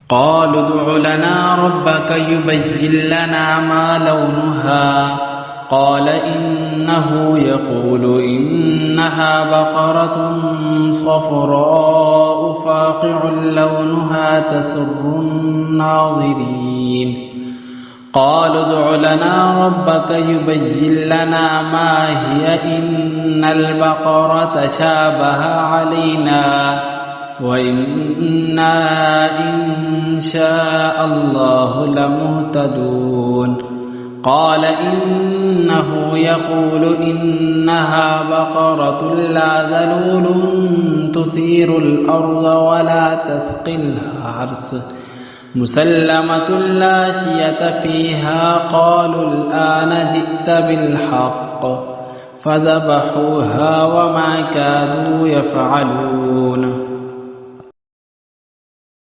قالوا ادع لنا ربك يبين لنا ما لونها قال إنه يقول إنها بقرة صفراء فاقع لونها تسر الناظرين قالوا ادع لنا ربك يبين لنا ما هي إن البقرة شابه علينا وإنا إن شاء الله لمهتدون قال إنه يقول إنها بقرة لا ذلول تثير الأرض ولا تسقي الحرث مسلمة لا شية فيها قالوا الآن جئت بالحق فذبحوها وما كادوا يفعلون